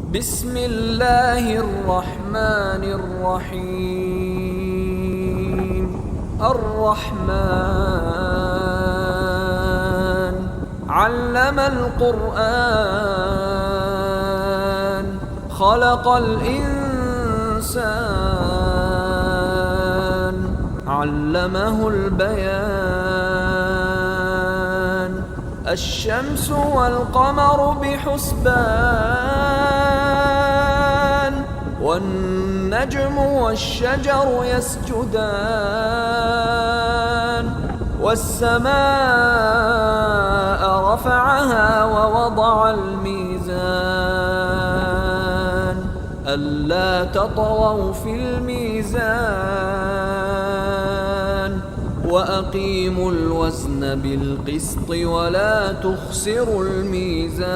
بسم الله الرحمن الرحيم. الرحمن علم القرآن خلق الإنسان علمه البيان. الشمس والقمر بحسبان والنجم والشجر يسجدان والسماء رفعها ووضع الميزان ألا تطغوا في الميزان وأقيموا الوزن بالقسط ولا تخسروا الميزان